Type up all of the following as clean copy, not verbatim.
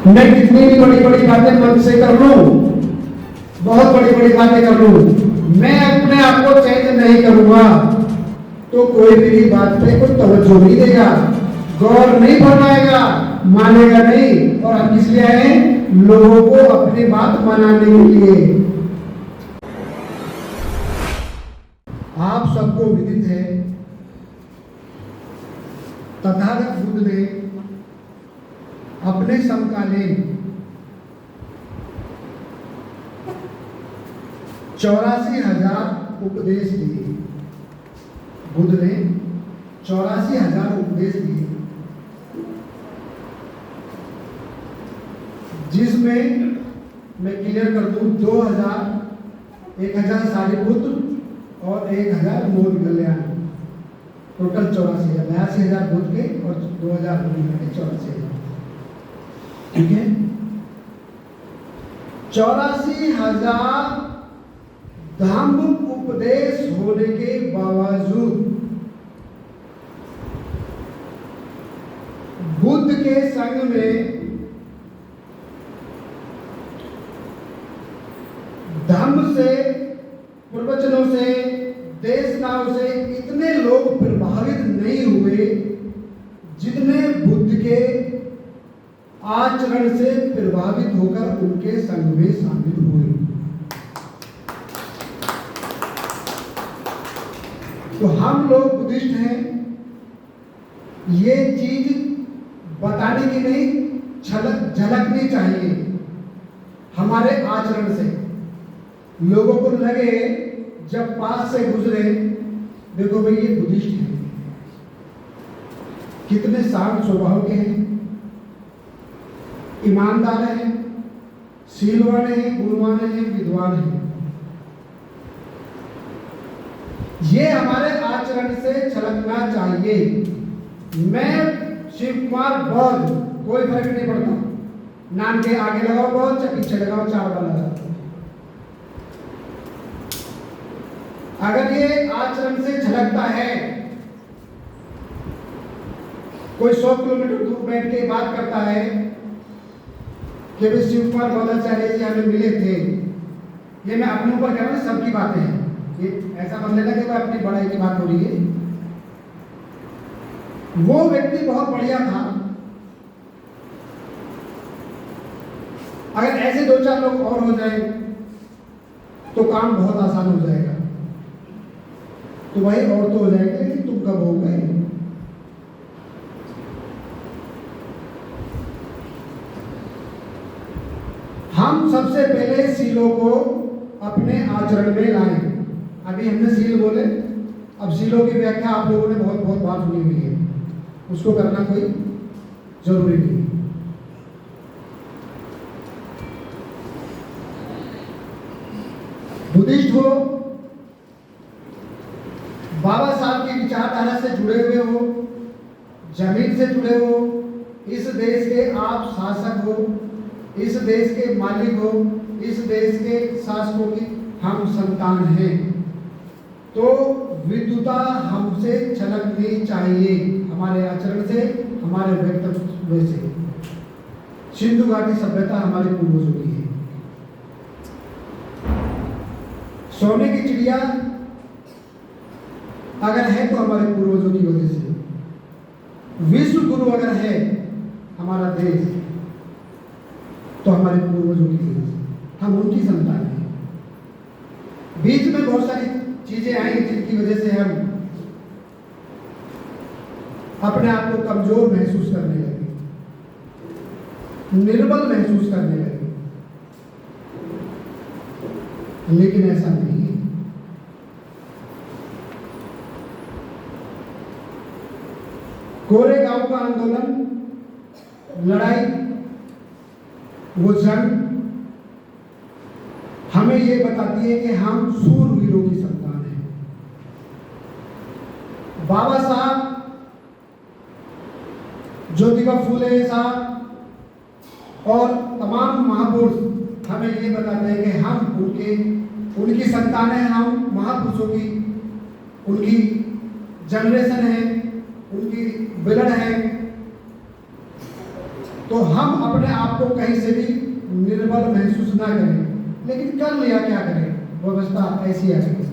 मैं कितनी भी बड़ी बड़ी बातें मन से कर लूं, बहुत बड़ी बड़ी बातें कर लूं, मैं अपने आप को चेंज नहीं करूंगा तो कोई मेरी बात पे कोई तवज्जो नहीं देगा, गौर नहीं फरमाएगा, मानेगा नहीं। और हम किस लिए आए? लोगों को अपनी बात मनाने के लिए। आप सबको विदित है तथागत बुद्ध ने अपने समकालीन 84,000 उपदेश दिए। बुद्ध ने 84,000 उपदेश दिए, जिसमें मैं क्लियर कर दूं 1,000 सारिपुत्र और 1,000 मोद कल्याण, टोटल 84,000। 82,000 बुद्ध के और 2,000 बुद्ध के 84,000। ठीक है, 84,000 धम्म उपदेश होने के बावजूद बुद्ध के संग में धम्म से, प्रवचनों से, देशनाओं से इतने लोग प्रभावित नहीं हुए जितने बुद्ध के आचरण से प्रभावित होकर उनके संग में शामिल हुए। तो हम लोग बुद्धिस्ट हैं, ये चीज बताने की नहीं, झलकनी चाहिए हमारे आचरण से। लोगों को लगे जब पास से गुजरे, देखो भाई ये बुद्धिस्ट है, कितने शांत स्वभाव के हैं, ईमानदार हैं, शीलवान हैं, गुणवान हैं, विद्वान हैं। ये हमारे आचरण से झलकना चाहिए। मैं शिव कुमार बौद्ध, कोई फर्क नहीं पड़ता, नाम के आगे लगाओ बौद्ध, चाहे पीछे लगाओ 4 बार लगाओ। अगर ये आचरण से झलकता है, कोई 100 किलोमीटर दूर बैठ के बात करता है कि भाई शिव कुमार बौद्धाचार्य जी हमें मिले थे, ये मैं अपने ऊपर कह रहा हूं, सबकी बातें हैं, ये ऐसा बन लेना कि मैं अपनी बड़ाई की बात हो रही है। वो व्यक्ति बहुत बढ़िया था, अगर ऐसे 2-4 लोग और हो जाए तो काम बहुत आसान हो जाएगा। तो भाई और तो हो जाएगा, लेकिन तुम कब हो गए? हम सबसे पहले सीलों को अपने आचरण में लाएं। अभी हमने सील बोले, अब सीलों की व्याख्या आप लोगों ने बहुत बहुत बार सुनी हुई है, उसको करना कोई जरूरी नहीं। बुद्धिस्ट हो, बाबा साहब की विचारधारा से जुड़े हुए हो, जमीन से जुड़े हो, इस देश के आप शासक हो, इस देश के मालिक हो, इस देश के शासकों की हम संतान हैं, तो विद्वता हमसे झलकनी चाहिए, हमारे आचरण से, हमारे व्यक्तित्व से। सिंधु घाटी सभ्यता हमारे पूर्वजों की है। सोने की चिड़िया अगर है तो हमारे पूर्वजों की वजह से। विश्व गुरु अगर है हमारा देश तो हमारे पूर्वजों की वजह से, हम उनकी संतान हैं। बीच में बहुत सारी चीजें आई जिनकी वजह से हम अपने आप को कमजोर महसूस करने लगे, निर्बल महसूस करने लगे, लेकिन ऐसा नहीं है। कोरेगांव का आंदोलन, लड़ाई, वो जंग हमें ये बताती है कि हम सूरवीरों की संतान हैं। बाबा साहब, ज्योतिबा फूले साहब और तमाम महापुरुष हमें ये बताते हैं कि हम उनकी संतान हैं, हम महापुरुषों की, उनकी जनरेशन है, उनकी ब्लड है। तो हम अपने आप को कहीं से भी निर्बल महसूस ना करें, लेकिन कर लिया क्या करें, व्यवस्था ऐसी आ गई।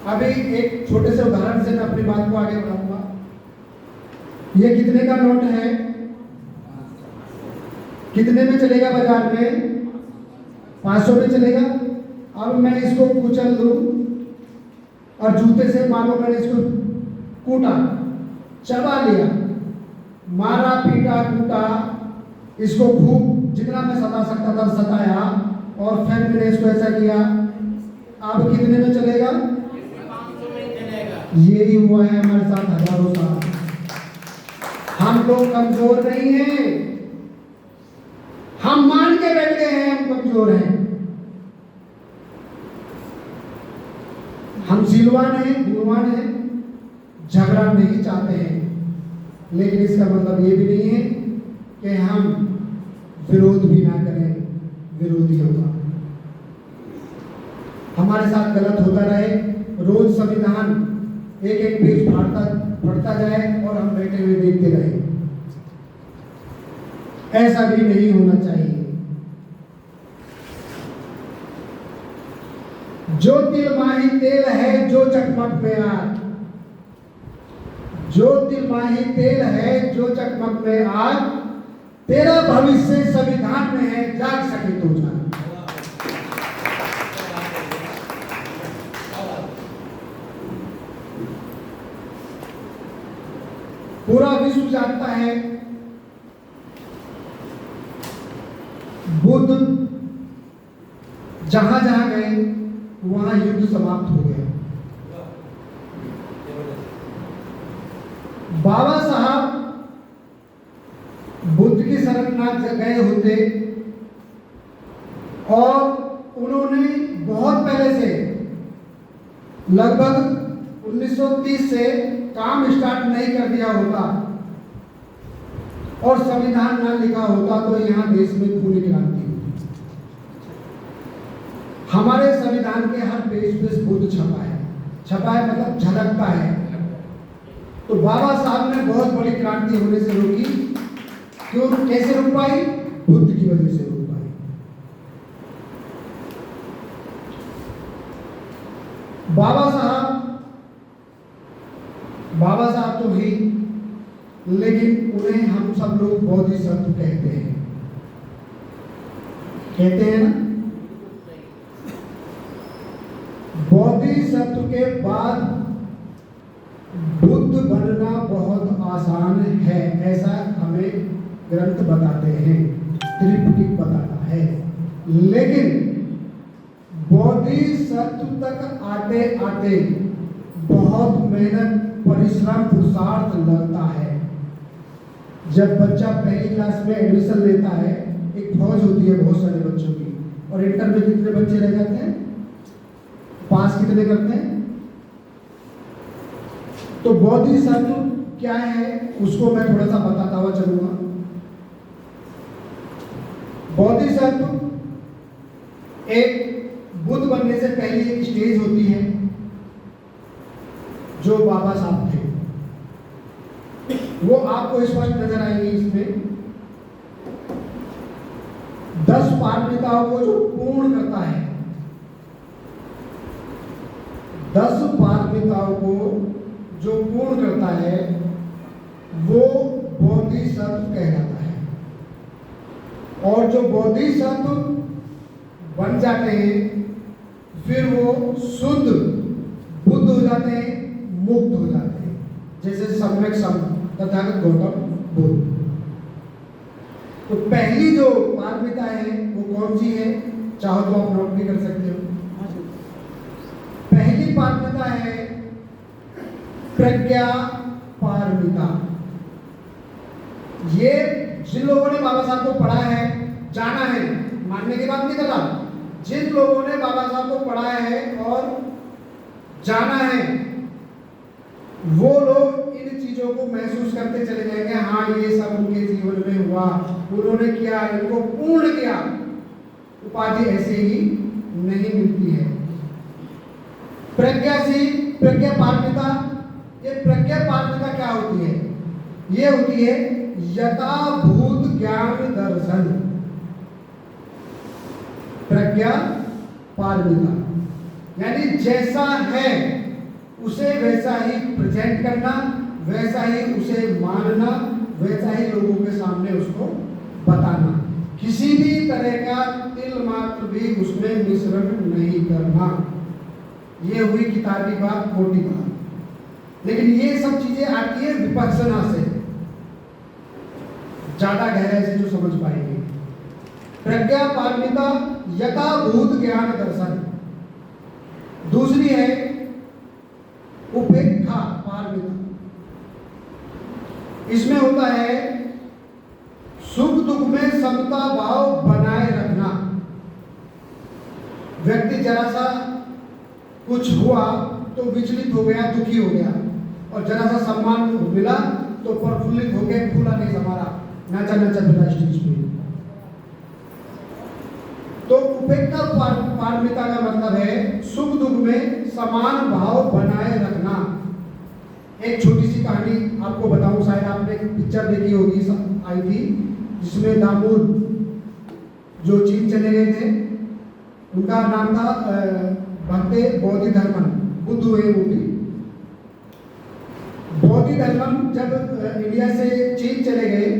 अभी एक छोटे से उदाहरण से मैं अपनी बात को आगे बढ़ाऊंगा। ये कितने का नोट है, कितने में चलेगा बाजार में? 500 में चलेगा। अब मैं इसको कुचल दूं और जूते से मानो मैंने इसको कूटा, चबा लिया, मारा, पीटा, कूटा, इसको खूब जितना मैं सता सकता था सताया, और फिर मैंने इसको ऐसा किया। अब कितने में चलेगा? यही हुआ है हमारे साथ हजारों साल। हम लोग कमजोर नहीं हैं, हम मान के बैठे हैं हम कमजोर हैं, हम सीलवान हैं, गुणवान हैं, झगड़ा नहीं चाहते हैं। लेकिन इसका मतलब ये भी नहीं है कि हम विरोध भी ना करें विरोधियों का। हमारे साथ गलत होता रहे, रोज संविधान एक एक पेज पढ़ता जाए और हम बैठे हुए देखते रहे, ऐसा भी नहीं होना चाहिए। जो तिलमाही तेल है जो चकमक में आग, जो तिलमाही तेल है जो चकमक में आग, तेरा भविष्य संविधान में है, जाग सके तो जाग। पूरा विश्व जानता है बुद्ध जहां जहां गए वहां युद्ध समाप्त हो गया। बाबा साहब बुद्ध की शरणनाथ गए होते और उन्होंने बहुत पहले से लगभग 1930 से काम स्टार्ट नहीं कर दिया होता और संविधान ना लिखा होता तो यहाँ देश में पूरी क्रांति होती। हमारे संविधान के हर पेज पे बुद्ध छपा है, छपा है मतलब झलकता है। तो बाबा साहब ने बहुत बड़ी क्रांति होने से रोकी। क्यों, कैसे रोक पाई? बुद्ध की वजह से रोक पाई। बाबा साहब तो ही, लेकिन उन्हें हम सब लोग बोधिसत्व कहते हैं, ना? बोधिसत्व के बाद बुद्ध बनना बहुत आसान है, ऐसा हमें ग्रंथ बताते हैं, त्रिपिटक बताता है। लेकिन बोधिसत्व तक आते आते बहुत मेहनत, परिश्रम, पुरुषार्थ लगता है। जब बच्चा पहली क्लास में एडमिशन लेता है, एक फौज होती है बहुत सारे बच्चों की, और इंटर में कितने बच्चे रह जाते हैं, पास कितने करते हैं? तो बोधिसत्व क्या है उसको मैं थोड़ा सा बताता हुआ चलूंगा। बोधिसत्व एक बुद्ध बनने से पहले एक स्टेज होती है जो बाबा साहब थे, वो आपको स्पष्ट नजर आएंगे। इसमें 10 पारमिताओं को जो पूर्ण करता है, 10 पारमिताओं को जो पूर्ण करता है वो बोधिसत्व कहलाता है। और जो बोधिसत्व बन जाते हैं फिर वो शुद्ध बुद्ध हो जाते हैं, मुक्त हो जाते हैं, जैसे सम्यक तथागत गौतम बुद्ध। तो पहली जो पारमिता है वो कौन सी है, चाहो तो आप नोट भी कर सकते हो। पहली पारमिता है प्रज्ञा पारमिता। ये जिन लोगों ने बाबा साहब को पढ़ा है, जाना है, मानने के बाद नहीं करना, जिन लोगों ने बाबा साहब को पढ़ा है और जाना है, वो लोग इन चीजों को महसूस करते चले जाएंगे। हाँ, ये सब उनके जीवन में हुआ, उन्होंने किया, इनको पूर्ण किया। उपाधि ऐसे ही नहीं मिलती है। प्रज्ञा पारमिता, ये प्रज्ञा पारमिता क्या होती है? ये होती है यथाभूत ज्ञान दर्शन, प्रज्ञा पारमिता, यानी जैसा है उसे वैसा ही प्रेजेंट करना, वैसा ही उसे मानना, वैसा ही लोगों के सामने उसको बताना, किसी भी तरह का तिल मात्र भी उसमें मिश्रण नहीं करना। ये हुई किताबी बात, मोटी बात। लेकिन ये सब चीजें आती है विपස්සना से, ज्यादा गहराई से जो समझ पाएंगे। प्रज्ञा पारमिता, यथाभूत ज्ञान दर्शन। दूसरी है उपेक्षा पारमिता। इसमें होता है सुख दुख में समता भाव बनाए रखना। व्यक्ति जरा सा कुछ हुआ तो विचलित हो गया, दुखी हो गया, और जरा सा सम्मान मिला तो प्रफुल्लित हो गया, फूला नहीं समारा, नाचा नाचा फिरा स्टेज पे। तो उपेक्षा पारमिता का मतलब है सुख दुख में समान भाव बनाए रखना। एक छोटी सी कहानी आपको बताऊं, शायद आपने पिक्चर देखी होगी, आई थी, जिसमें दामोद जो चीन चले गए थे, उनका नाम था भक्ते बौद्धि धर्मन, बुद्ध हुए वो भी। बौद्धि धर्मन जब इंडिया से चीन चले गए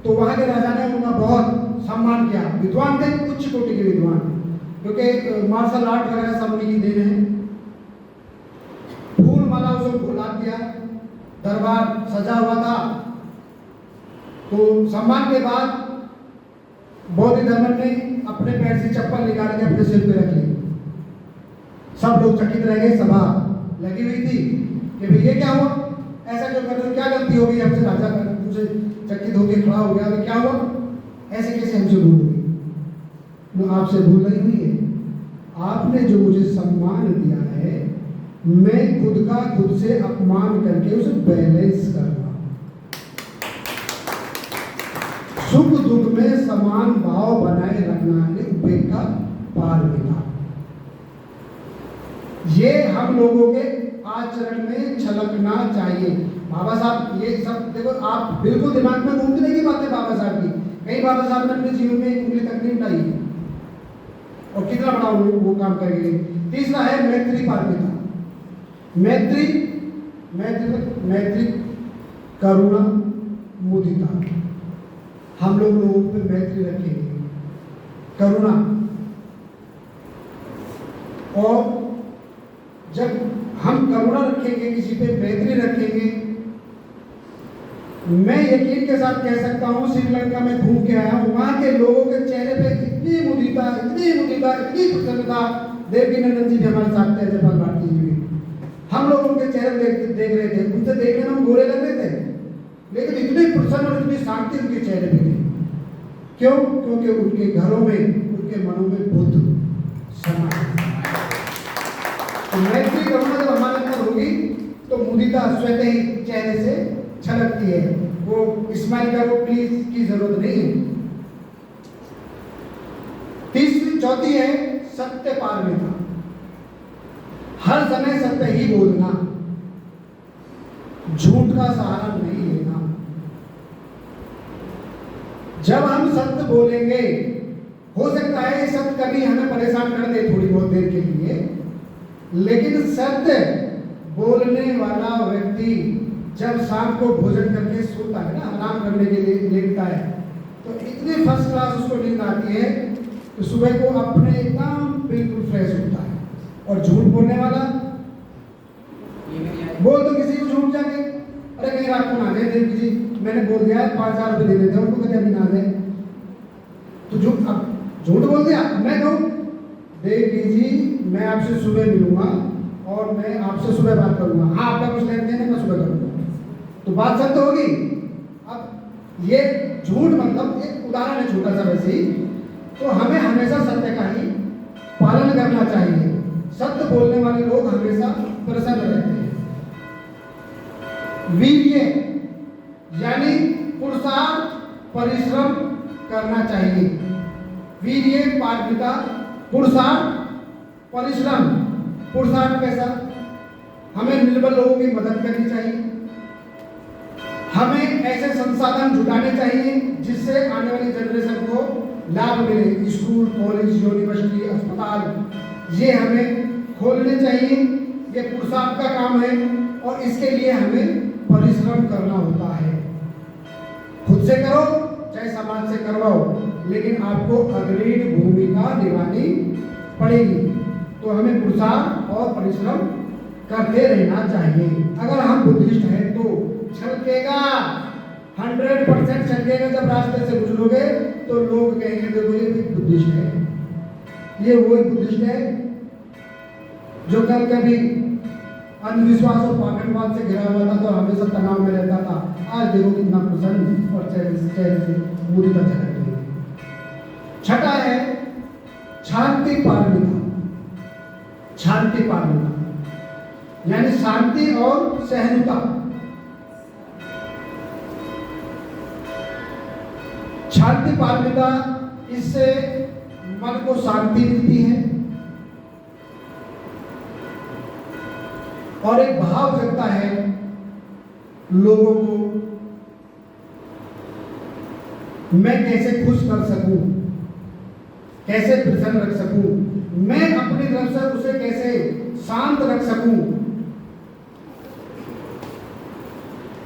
तो वहां के राजा ने उनका बहुत सम्मान किया। विद्वान थे, उच्च कोटि के विद्वान, क्योंकि मार्शल आर्ट वगैरह सब उन्हीं की देन है। फूल माला उसको बुला दिया, दरबार सजा हुआ था। तो सम्मान के बाद बौद्धि धर्मन ने अपने पैर से चप्पल निकाल के अपने सिर पे रख ली। सब लोग चकित रह गए, सभा लगी हुई थी कि भाई ये क्या हुआ, ऐसा क्यों कर रहे, क्या गलती हो गई हमसे, राजा तुमसे चकित होकर खड़ा हो गया, अभी क्या हुआ, ऐसे कैसे हमसे भूल हुई। आपसे भूल नहीं हुई है, आपने जो मुझे सम्मान दिया है, मैं खुद का खुद से अपमान करके उसे बैलेंस कर रहा हूं। सुख दुख में समान भाव बनाए रखना है उपेक्षा पारमिता। ये हम लोगों के आचरण में छलकना चाहिए। बाबा साहब ये सब देखो, आप बिल्कुल दिमाग में घूमती नहीं बातें बाबा साहब की। कई बाबा साहब ने अपने जीवन में एक उंगली तक नहीं उठाई, और कितना बड़ा वो काम करेंगे। तीसरा है मैत्री पारमिता। मैत्री, मैत्री करुणा मुदिता। हम लोग लोगों पे मैत्री रखेंगे, करुणा, और जब हम करुणा रखेंगे, किसी पे मैत्री रखेंगे, मैं यकीन के साथ कह सकता हूँ, श्रीलंका में घूम के आया हूँ, वहां के लोगों के चेहरे पे इतनी मुदिता, इतनी मुदिता, इतनी प्रसन्नता। देवकीनंदन जी भी हमारे साथ थे, जयपाल भारती जी भी, हम लोग उनके चेहरे देख रहे थे, उनसे देखने में हम गोरे लग रहे थे, लेकिन इतनी प्रसन्न और इतनी शांति उनके चेहरे पे थी। क्यों? क्योंकि उनके घरों में, उनके मनों में बुद्ध समाये। मैत्री करुणा जब हमारे अंदर होगी तो मुदिता स्वतः ही चेहरे से छलकती है। वो स्माइल का वो प्लीज की जरूरत नहीं है। तीसरी, चौथी है सत्य पारमिता। हर समय सत्य ही बोलना, झूठ का सहारा नहीं लेना। जब हम सत्य बोलेंगे, हो सकता है ये सत्य कभी हमें परेशान कर दे थोड़ी बहुत देर के लिए, लेकिन सत्य बोलने वाला व्यक्ति जब शाम को भोजन करके सोता है ना, आराम करने के लिए लेटता है, तो इतनी फर्स्ट क्लास उसको नींद आती है तो सुबह को अपने एकदम बिल्कुल फ्रेश होता है। और झूठ बोलने वाला बोल तो किसी को झूठ जाके, अरे कहीं रात को ना दे जी, मैंने बोल दिया 5,000 रुपये दे देते, उनको कहते अभी ना दे, तो झूठ, अब झूठ बोल दिया। मैं कहूँ देवी जी मैं आपसे सुबह मिलूंगा और मैं आपसे सुबह बात करूंगा, हाँ आपका कुछ लेन देन है, मैं सुबह करूंगा, तो बात सत्य होगी। अब ये झूठ मतलब एक उदाहरण है छोटा सा, वैसे ही तो हमें हमेशा सत्य का ही पालन करना चाहिए। सत्य बोलने वाले लोग हमेशा प्रसन्न रहते हैं। वीर्य यानी पुरुषार्थ, परिश्रम करना चाहिए। वीर्य पारमिता, पुरुषार्थ, परिश्रम। पुरुषार्थ कैसा? हमें निर्बल लोगों की मदद करनी चाहिए, हमें ऐसे संसाधन जुटाने चाहिए जिससे आने वाली जनरेशन को लाभ मिले। स्कूल, कॉलेज, यूनिवर्सिटी, अस्पताल ये हमें खोलने चाहिए। ये पुरुषार्थ का काम है और इसके लिए हमें परिश्रम करना होता है। खुद से करो चाहे समाज से करवाओ, लेकिन आपको अग्रणी भूमिका निभानी पड़ेगी। तो हमें पुरुषार्थ और परिश्रम करते रहना चाहिए। अगर हम बुद्धिस्ट हैं तो छलकेगा, 100% छलकेगा। जब रास्ते से गुजरोगे तो लोग कहेंगे देखो ये भी बुद्धिस्ट है, ये वही बुद्धिस्ट है जो कल कभी अंधविश्वास और पाखंडवाद से घिरा हुआ था तो हमेशा तनाव में रहता था। आज देखो कितना प्रसन्न और चेहरे से मुद्रिता झलक रही है। छठा है शांति पारमिता। शांति पारमिता यानी शांति और सहनता। शांति पारमिता, इससे मन को शांति मिलती है और एक भाव जगता है लोगों को, मैं कैसे खुश कर सकूं, कैसे प्रसन्न रख सकूं, मैं अपनी तरफ से उसे कैसे शांत रख सकूं।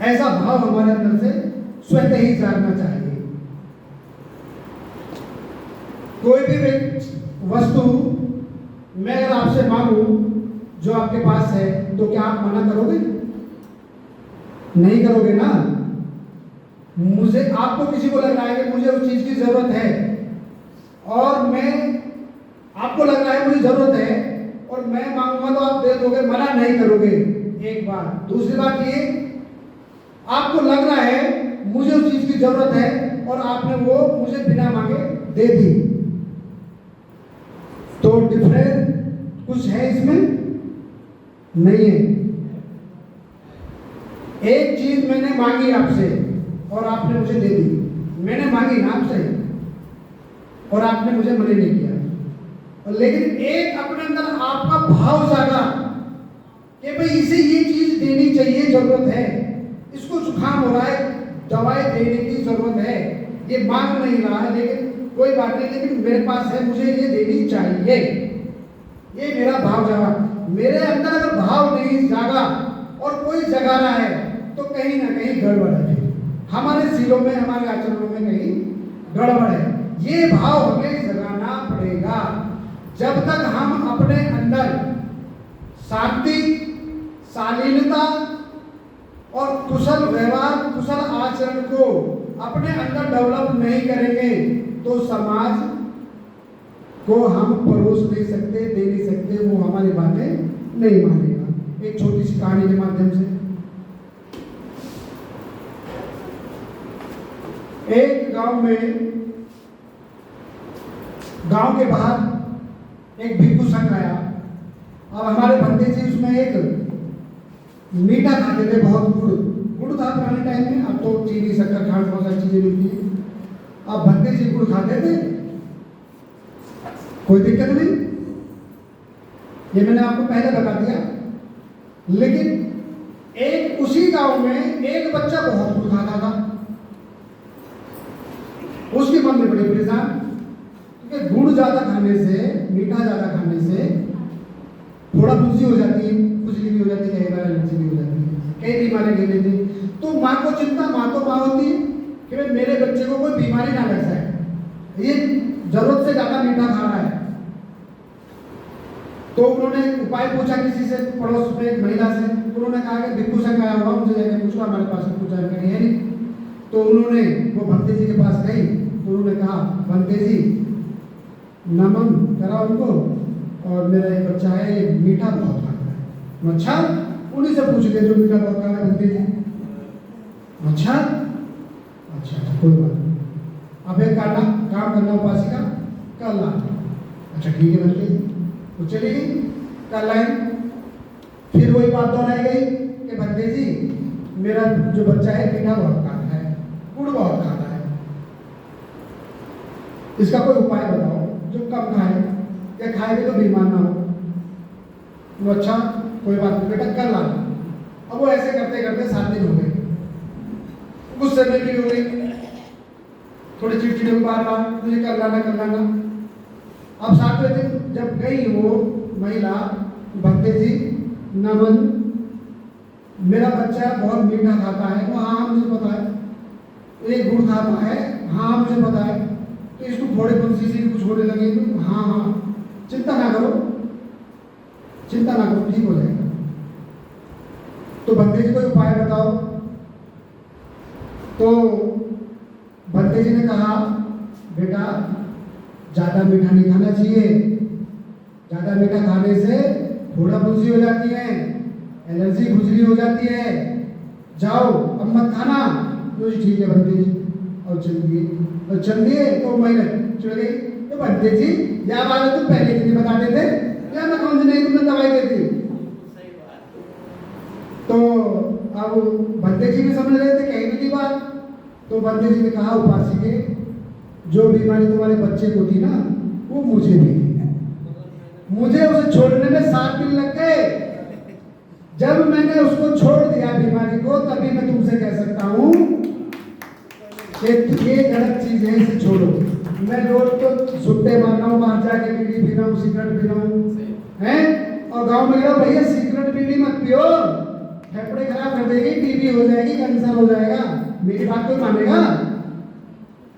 ऐसा भाव हमारे अंदर से स्वतः ही जागना चाहिए। कोई भी वस्तु मैं अगर आपसे मांगू जो आपके पास है तो क्या आप मना करोगे? नहीं करोगे ना। मुझे, आपको किसी को लग रहा है कि मुझे उस चीज की जरूरत है और मैं, आपको लग रहा है मुझे जरूरत है और मैं मांगूंगा तो आप दे दोगे, मना नहीं करोगे। एक बात। दूसरी बात ये, आपको लग रहा है मुझे उस चीज की जरूरत है और आपने वो मुझे बिना मांगे दे दी, तो डिफरेंस कुछ है इसमें? नहीं है। एक चीज मैंने मांगी आपसे और आपने मुझे दे दी। मैंने मांगी ना आपसे और आपने मुझे मना नहीं किया। और लेकिन एक अपने अंदर आपका भाव जागा कि भाई इसे ये चीज देनी चाहिए, जरूरत है, इसको जुकाम हो रहा है, दवाई देने की जरूरत है, ये मांग नहीं रहा है, लेकिन कोई बात नहीं, लेकिन मेरे पास है, मुझे ये देनी चाहिए। ये मेरा भाव जागा। मेरे अंदर अगर भाव नहीं जागा और कोई जगा रहा है तो कहीं ना कहीं गड़बड़ है। हमारे सीलों में, हमारे आचरणों में कहीं गड़बड़ है। ये भाव हमें जगाना पड़ेगा। जब तक हम अपने अंदर शांति, शालीनता और कुशल व्यवहार, कुशल आचरण को अपने अंदर डेवलप नहीं करेंगे तो समाज को हम परोस नहीं सकते, दे नहीं सकते, वो हमारी बातें नहीं मानेगा। एक छोटी सी कहानी के माध्यम से, एक गांव में, गांव के बाहर एक भिक्षु संघ आया। अब हमारे भंते जी उसमें एक मीठा खाते थे, बहुत गुड़ था पुराने टाइम में। अब तो चीनी, शक्कर, खांड बहुत सारी चीजें मिलती है। अब भंते जी गुड़ खाते थे, कोई दिक्कत नहीं, ये मैंने आपको पहले बता दिया। लेकिन एक उसी गांव में एक बच्चा बहुत गुड़ खाता था। उसकी मम्मी बड़ी परेशान, क्योंकि गुड़ ज्यादा खाने से, मीठा ज्यादा खाने से थोड़ा खुशी हो जाती है, खुजली भी हो जाती है, कई बार एलर्जी भी हो जाती है, कई बीमारी गिर लेती है। तो माँ को चिंता, माँ तो माँ होती है कि भाई मेरे बच्चे को कोई बीमारी ना लग जाए, ये जरूरत से ज्यादा मीठा खा रहा है। तो उन्होंने उपाय पूछा किसी से, पड़ोस में एक महिला से। उन्होंने कहा कि भिक्षु संघ आया हुआ, मुझे जाकर पूछो, हमारे पास कुछ जानकारी है नहीं। तो उन्होंने, वो भंते जी के पास गई तो उन्होंने कहा, भंते जी नमन करा उनको, और मेरा एक बच्चा है, ये मीठा बहुत खाता है। अच्छा, उन्हीं से पूछ के जो मीठा बहुत खाता है भंते जी। अच्छा अच्छा अच्छा, कोई बात नहीं, अब एक काम करना उपासिका, कल आ। अच्छा ठीक है भंते जी। तो चली गई, कल आई, फिर वही बात दोहराई गई कि भंते जी मेरा जो बच्चा है मीठा बहुत खाता है, गुड़ बहुत खाता है, इसका कोई उपाय बताओ जो कम खाए या खाए भी तो बीमार ना हो। वो अच्छा कोई बात नहीं बेटा, कल ला। अब वो ऐसे करते करते 7 दिन हो गए। गुस्से में भी हो गई, थोड़ी चिड़चिड़ी हो, बार बार मुझे कर लाना। अब 7वें दिन जब गई वो महिला, भक्ति जी नमन, मेरा बच्चा बहुत मीठा खाता है। वो हाँ मुझे पता है। एक गुड़ खाता है, हाँ मुझे पता है। तो इसको थोड़े बंसी से कुछ होने लगे तो हाँ, चिंता ना करो, ठीक हो जाएगा। तो बंदे जी कोई उपाय बताओ। तो बंदे जी ने कहा, बेटा ज़्यादा मीठा नहीं खाना चाहिए, ज़्यादा मीठा खाने से थोड़ा फुंसी हो जाती है, एलर्जी खुजली हो जाती है, जाओ अब मत खाना। तो ठीक है बंदे जी, और चल दिए। तो महिला चल गई। तो बंदे जी या बात है, तुम पहले कितनी बताते थे, या मैं कौन सी नहीं तुमने दवाई देती। तो अब बंदे जी भी समझ रहे थे कहीं भी थी बात। तो बंदे जी ने कहा, उपासी के जो बीमारी तुम्हारे बच्चे को थी ना, वो मुझे भी थी। मुझे उसे छोड़ने में 7 दिन लग गए। जब मैंने उसको छोड़ दिया बीमारी को, तभी मैं तुमसे कह सकता हूँ कि ये गलत चीज है, इसे छोड़ो। मैं रोज तो सुट्टे मार रहा हूँ, बाहर जाके बीड़ी पी रहा हूँ, सिगरेट पी रहा हूँ, हैं? और गांव में कह रहा भैया सिगरेट बीड़ी मत पियो, फेफड़े खराब कर देगी, टीबी हो जाएगी, कैंसर हो जाएगा। मेरी बात तो मानेगा?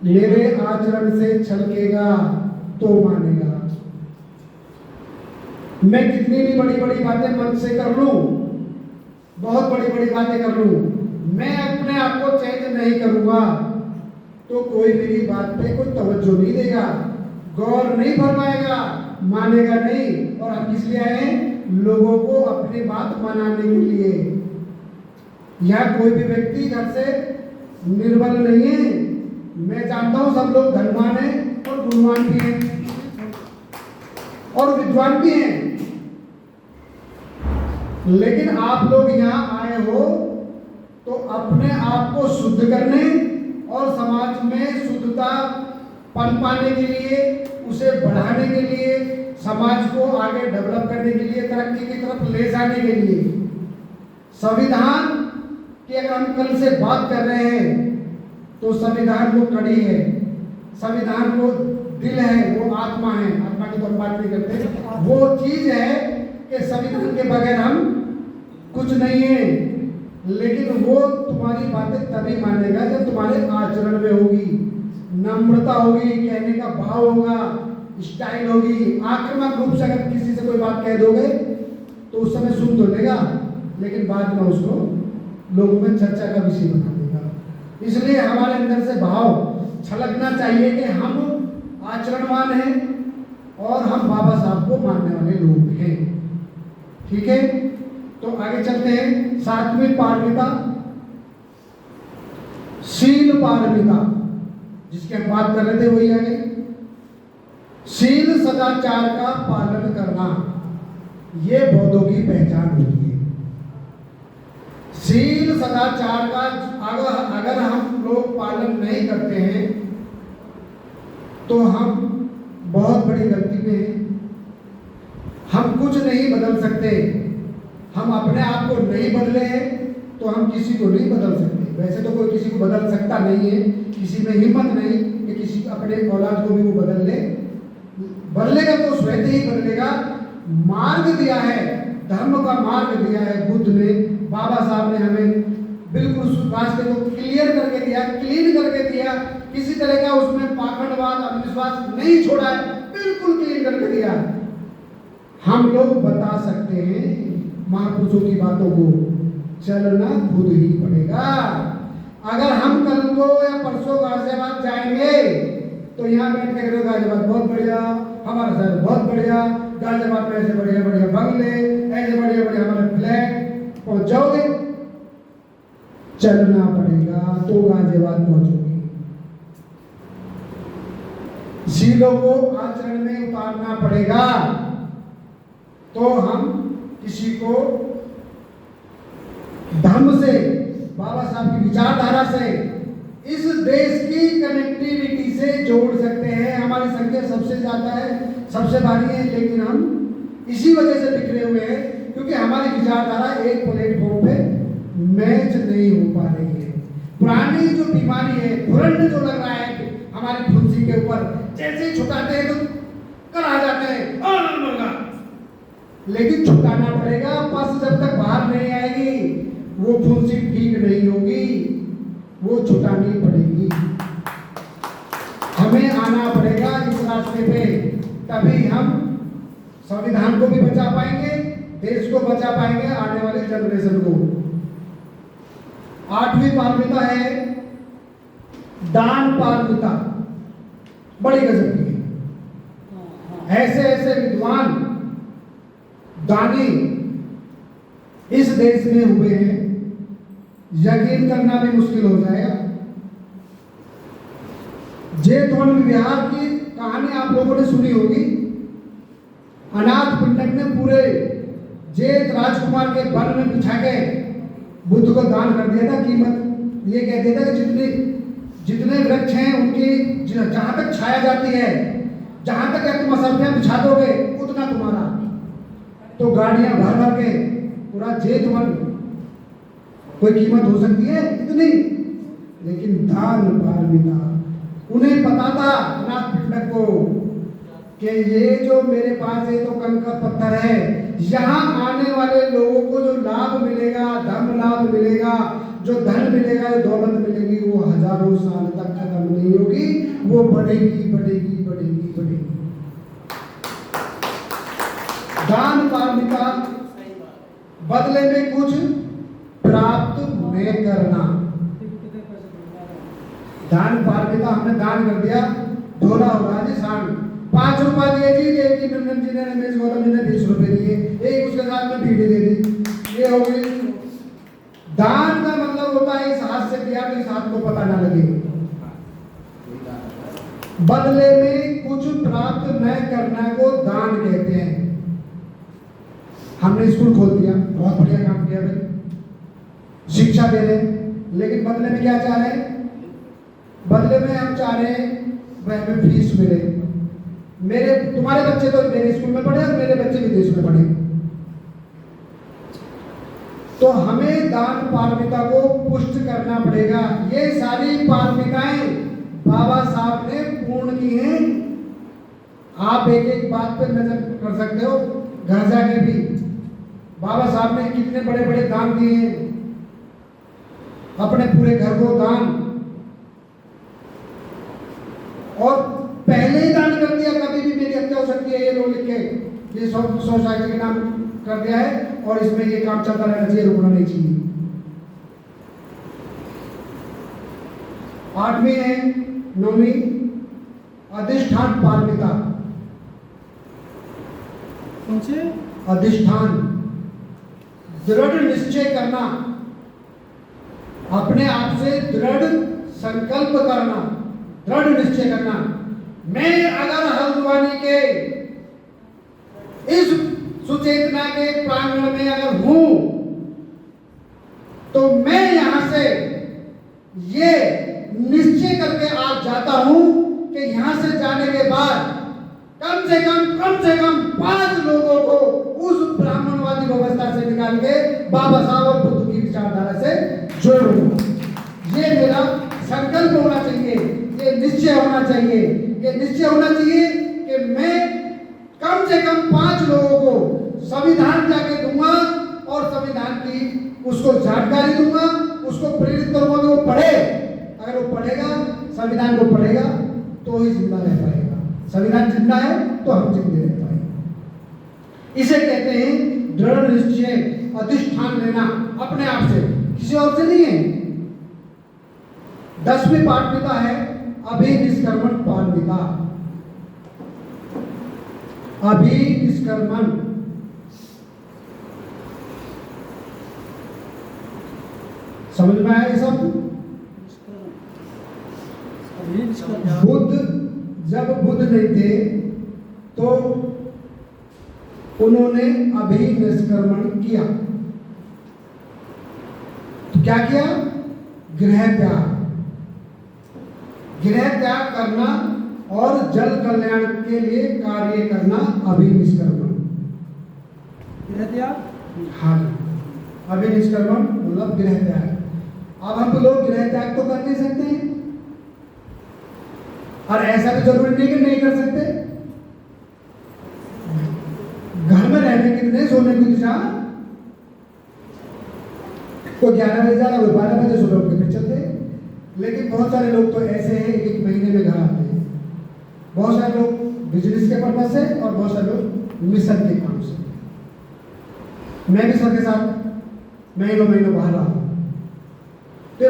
मेरे आचरण से छलकेगा तो मानेगा। मैं कितनी भी बड़ी बड़ी बातें मन से कर लूं, बहुत बड़ी बड़ी बातें कर लूं, मैं अपने आप को चेंज नहीं करूंगा तो कोई मेरी बात पे कोई तवज्जो नहीं देगा, गौर नहीं फरमाएगा, मानेगा नहीं। और हम किस लिए आए हैं? लोगों को अपनी बात मनाने के लिए। यहाँ कोई भी व्यक्ति घर से निर्बल नहीं है। मैं जानता हूं सब लोग धनवान हैं और गुणवान भी हैं और विद्वान भी हैं, लेकिन आप लोग यहाँ आए हो तो अपने आप को शुद्ध करने और समाज में शुद्धता पनपाने के लिए, उसे बढ़ाने के लिए, समाज को आगे डेवलप करने के लिए, तरक्की की तरफ ले जाने के लिए। संविधान की अगर हम कल से बात कर रहे हैं तो संविधान वो कड़ी है, संविधान वो दिल है, वो आत्मा है। आत्मा की तो हम बात नहीं करते, वो चीज है कि संविधान के बगैर हम कुछ नहीं है। लेकिन वो तुम्हारी बातें तभी मानेगा जब तुम्हारे आचरण में होगी, नम्रता होगी, कहने का भाव होगा, स्टाइल होगी। आक्रामक रूप से अगर किसी से कोई बात कह दोगे तो उस समय सुन तो लेगा, लेकिन बाद में उसको लोगों में चर्चा का विषय बना देगा। इसलिए हमारे अंदर से भाव छलकना चाहिए कि हम आचरणवान हैं और हम बाबा साहब को मानने वाले लोग हैं। ठीक है, तो आगे चलते हैं। 7वीं पारमिता, शील पारमिता, जिसकी हम बात कर रहे थे वही आगे। शील सदाचार का पालन करना, ये बौद्धों की पहचान होती है। शील सदाचार का अगर हम लोग पालन नहीं करते हैं तो हम बहुत बड़ी गलती में हैं। हम कुछ नहीं बदल सकते। हम अपने आप को नहीं बदले हैं तो हम किसी को नहीं बदल सकते। वैसे तो कोई किसी को बदल सकता नहीं है, किसी में हिम्मत नहीं कि किसी अपने औलाद को भी वो बदल ले। बदलेगा तो स्वयं ही बदलेगा। मार्ग दिया है, धर्म का मार्ग दिया है बुद्ध ने, बाबा साहब ने हमें बिल्कुल रास्ते को क्लियर करके दिया, क्लीन करके दिया। किसी तरह का उसमें पाखंडवाद, अंधविश्वास नहीं छोड़ा है, बिल्कुल क्लीन करके दिया। हम लोग बता सकते हैं महापुरुषों की बातों को, चलना खुद ही पड़ेगा। अगर हम कल को या परसों गाजियाबाद जाएंगे तो यहाँ बैठ के करो गाजियाबाद बहुत बढ़िया, हमारा शहर बहुत बढ़िया, गाजियाबाद में ऐसे बढ़िया बढ़िया बंगले, ऐसे बढ़िया बढ़िया हमारे फ्लैट, पहुंच जाओगे। चलना पड़ेगा तो गाजियाबाद पहुंचोगे। शीलों को आचरण में उतारना पड़ेगा तो हम किसी को धर्म से, बाबा साहब की विचारधारा से, इस देश की कनेक्टिविटी से जोड़ सकते हैं। हमारी संख्या सबसे ज्यादा है, सबसे भारी है, लेकिन हम इसी वजह से बिखरे हुए हैं क्योंकि हमारी विचारधारा एक प्लेटफॉर्म पे मैच नहीं हो पा रही है। पुरानी जो बीमारी है, खुरंड जो लग रहा है हमारी फुंसी के ऊपर, जैसे ही छुटाते हैं तो कर आ जाते हैं, लेकिन छुटाना पड़ेगा। पस जब तक बाहर नहीं आएगी वो फुंसी ठीक नहीं होगी, वो छुटानी पड़ेगी। हमें आना पड़ेगा इस रास्ते पे, तभी हम संविधान को भी बचा पाएंगे, देश को बचा पाएंगे, आने वाले जनरेशन को। 8वीं पारमिता है दान पारमिता, बड़ी गजब की है। ऐसे ऐसे विद्वान दानी इस देश में हुए हैं, यकीन करना भी मुश्किल हो जाएगा। जेठवन विहार की कहानी आप लोगों ने सुनी होगी। अनाथ पिंडक ने पूरे जेठ राजकुमार के वन में बिछा के बुद्ध को दान कर दिया था। कीमत ये कह दिया था कि जितने वृक्ष हैं उनकी जहां तक छाया जाती है, जहां तक तुम असरफियां बिछा दोगे उतना तुम्हारा। तो गाड़ियां भर भर के पूरा जेठ वन, कोई कीमत हो सकती है इतनी, लेकिन दान पारमिता, उन्हें पता था अनाथ पिंडक को कि ये जो मेरे पास है तो कंकर पत्थर है, यहाँ आने वाले लोगों को जो लाभ मिलेगा, धन लाभ मिलेगा, जो धन मिलेगा, जो दौलत मिलेगी, वो हजारों साल तक खत्म नहीं होगी, वो बढ़ेगी बढ़ेगी बढ़ेगी बढ़ेगी। दान पारमिता, बदले में कुछ प्राप्त न करना। दान पारमिता, हमने दान कर दिया, धोना होगा जी सांड, 5 रुपए दिए जी, देवकी नंदन जी ने, रमेश गौतम जी ने 20 रुपए दिए, एक उसके साथ में भीड़ दे दी, ये हो गई। दान का मतलब होता है इस हाथ से दिया तो इस हाथ को पता ना लगे। बदले में कुछ प्राप्त न करना को दान कहते हैं। हमने स्कूल खोल दिया, बहुत बढ़िया काम किया भाई, शिक्षा दे रहे, लेकिन बदले में क्या चाह रहे हैं? बदले में हम चाह रहे हैं हमें फीस मिले, तुम्हारे बच्चे तो मेरे स्कूल में पढ़े और मेरे बच्चे विदेश में पढ़े। तो हमें दान पारमिता को पुष्ट करना पड़ेगा। ये सारी पारमिताएं बाबा साहब ने पूर्ण की हैं। आप एक एक बात पर नजर कर सकते हो, घर जाके भी बाबा साहब ने कितने बड़े बड़े दान दिए हैं, अपने पूरे घर को दान, और पहले ही दान कर दिया, कभी भी मेरी हत्या हो सकती है, ये लोग लिख के ये सोसाइटी के नाम कर दिया है और इसमें ये काम चलता रहना चाहिए, रुकना नहीं चाहिए। 8वीं है 9वीं अधिष्ठान पारमिता। कौन से? अधिष्ठान, दृढ़ निश्चय करना, अपने आप से दृढ़ संकल्प करना, दृढ़ निश्चय करना। मैं अगर हल्द्वानी के इस सुचेतना के प्रांगण में अगर हूं तो मैं यहां से ये निश्चय करके आज जाता हूं कि यहां से जाने के बाद कम से कम 5 लोगों को उस ब्राह्मणवादी व्यवस्था से निकाल के बाबा साहब और बुद्ध की विचारधारा से जोड़ूंगा। ये मेरा संकल्प होना चाहिए, ये निश्चय होना चाहिए, ये निश्चय होना चाहिए कि मैं कम से कम 5 लोगों को संविधान जाके दूंगा और संविधान की उसको जानकारी दूंगा, उसको प्रेरित करूंगा कि वो पढ़े। अगर वो पढ़ेगा, संविधान को पढ़ेगा तो ही जिंदा रह पाएगा। संविधान जिंदा है तो हम जिंदे रह पाएंगे। इसे कहते हैं दृढ़ निश्चय, अधिष्ठान लेना अपने आप से, किसी और से नहीं है। 10वीं पारमिता है अभिनिष्क्रमण पारमिता। अभिनिष्क्रमण, समझ में आया ये सब? जब बुद्ध नहीं थे तो उन्होंने अभिनिष्क्रमण किया। तो क्या किया? गृह त्याग, गृह त्याग करना और जल कल्याण के लिए कार्य करना, अभिनिष्क्रमण। गृह त्याग? हाँ, अभिनिष्क्रमण मतलब गृह त्याग। अब हम लोग गृह त्याग तो कर नहीं सकते हैं, और ऐसा भी जरूरी नहीं कि नहीं कर सकते। घर में रहने कितने, सोने की इंतजाम, कोई 11 बजे जा रहा, कोई 12 बजे सुबह उठ के फिर चलते। लेकिन बहुत सारे लोग तो ऐसे हैं एक महीने में घर आते हैं। बहुत सारे लोग बिजनेस के पर्पज से और बहुत सारे लोग मिशन के काम से। मैं भी सबके साथ महीनों बाहर रहा हूँ। तो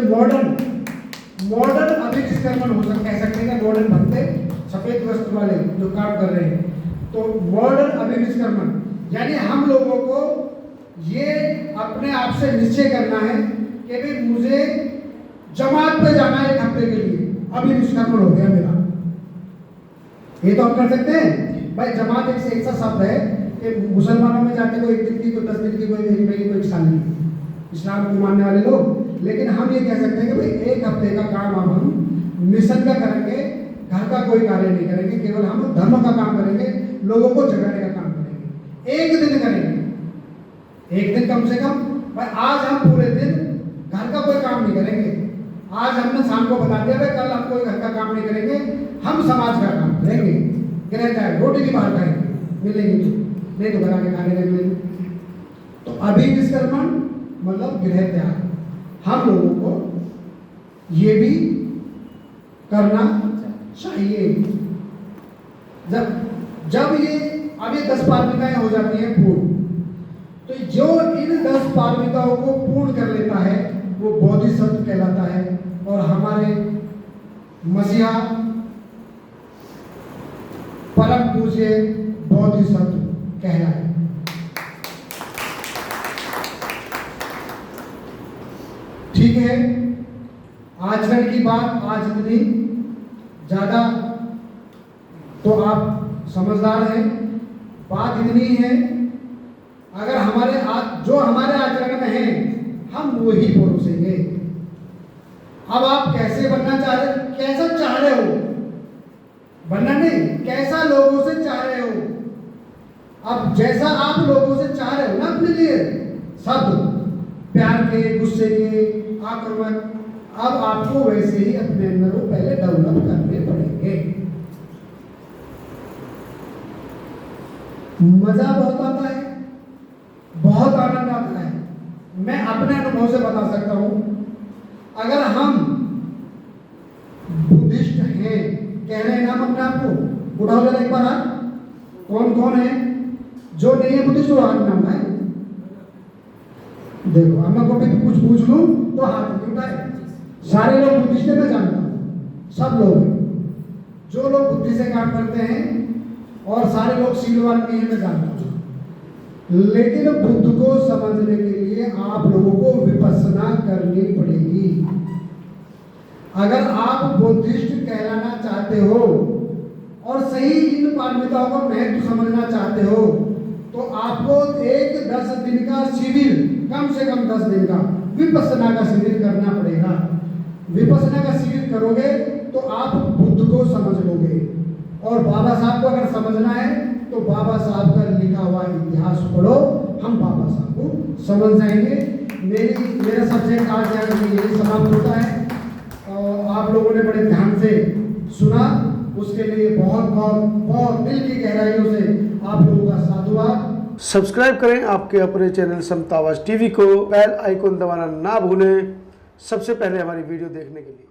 मॉडर्न अभिनिष्क्रमण हो सकता, कह सकते हैं मॉडर्न भक्ते, सफेद वस्त्र वाले जो काम कर रहे हैं। तो मॉडर्न अभिनिष्क्रमण यानी हम लोगों को ये अपने आप से निश्चय करना है कि भाई मुझे जमात पे जाना है 1 हफ्ते के लिए, अभिनिष्क्रमण हो गया मेरा। ये तो हम कर सकते हैं भाई। जमात एक ऐसा शब्द है कि मुसलमानों में जाते कोई 1 दिन की, कोई 10 दिन की, कोई 1 महीने, कोई 1 साल की, इस्लाम को मानने वाले लोग। लेकिन हम ये कह सकते हैं कि भाई 1 हफ्ते का काम अब हम मिशन का करेंगे, घर का कोई कार्य नहीं करेंगे, केवल हम धर्म का काम करेंगे, लोगों को जगाने का काम करेंगे। 1 दिन करेंगे, 1 दिन कम से कम भाई। आज हम पूरे दिन घर का कोई काम नहीं करेंगे। आज हमने शाम को बता दिया भाई कल हम कोई घर का काम नहीं करेंगे, हम समाज का काम करेंगे। गृह त्याग, रोटी भी बाहर खाएंगे, मिलेंगी तो, नहीं तो बना के खाने नहीं मिलेंगे। तो अभिनिष्क्रमण मतलब गृह त्याग हम लोगों को ये भी करना चाहिए। जब ये अब ये 10 पारमिताएं हो जाती हैं पूर्ण, तो जो इन 10 पारमिताओं को पूर्ण कर लेता है वो बोधिसत्व कहलाता है। और हमारे मसीहा परम पूज्य बोधिसत्व कहलाए। ठीक है, आचरण की बात आज इतनी ज्यादा तो आप समझदार हैं, बात इतनी है। अगर जो हमारे आचरण में है हम वही परोसेंगे। अब आप कैसे बनना चाह रहे, कैसा चाह रहे हो, बनना नहीं, कैसा लोगों से चाह रहे हो। अब जैसा आप लोगों से चाह रहे हो ना अपने लिए, सब प्यार के, गुस्से के, आक्रमण, अब आपको वैसे ही अपने अंदर वो पहले डेवलप करने पड़ेंगे। मजा बहुत आता है, बहुत आनंद आता है। मैं अपने अनुभव से बता सकता हूं, अगर हम बुद्धिस्ट हैं, कह रहे हैं नाम अपने आप को, उठाओ जरा एक बार हाथ। कौन कौन है जो नहीं है बुद्धिस्ट, वो हाथ नाम है। देखो अब मैं कभी कुछ पूछ लूं तो हाथ नहीं उठाए। सारे लोग बुद्धिस्ट मैं जानता हूं, सब लोग हैं। जो लोग बुद्धि से काम करते हैं और सारे लोग शीलवान नहीं है मैं जानता हूं। लेकिन बुद्ध को समझने के लिए आप लोगों को विपස්සना करनी पड़ेगी। अगर आप बुद्धिस्ट कहलाना चाहते हो और सही इन पारमिताओं का महत्व समझना चाहते हो तो आपको एक 10 दिन का शिविर, कम से कम 10 दिन का विपස්සना का शिविर करना पड़ेगा। विपස්සना का शिविर करोगे तो आप बुद्ध को समझ लोगे। और बाबा साहब को अगर समझना है तो बाबा साहब का लिखा हुआ इतिहास पढ़ो, हम बाबा साहब को समझ जाएंगे। मेरा सब्जेक्ट आज यही समाप्त होता है। और आप लोगों ने बड़े ध्यान से सुना, उसके लिए बहुत बहुत बहुत दिल की गहराइयों से आप लोगों का साधुवाद। सब्सक्राइब करें आपके अपने चैनल समतावाज टीवी को, बेल आइकन दबाना ना भूलें सबसे पहले हमारी वीडियो देखने के लिए।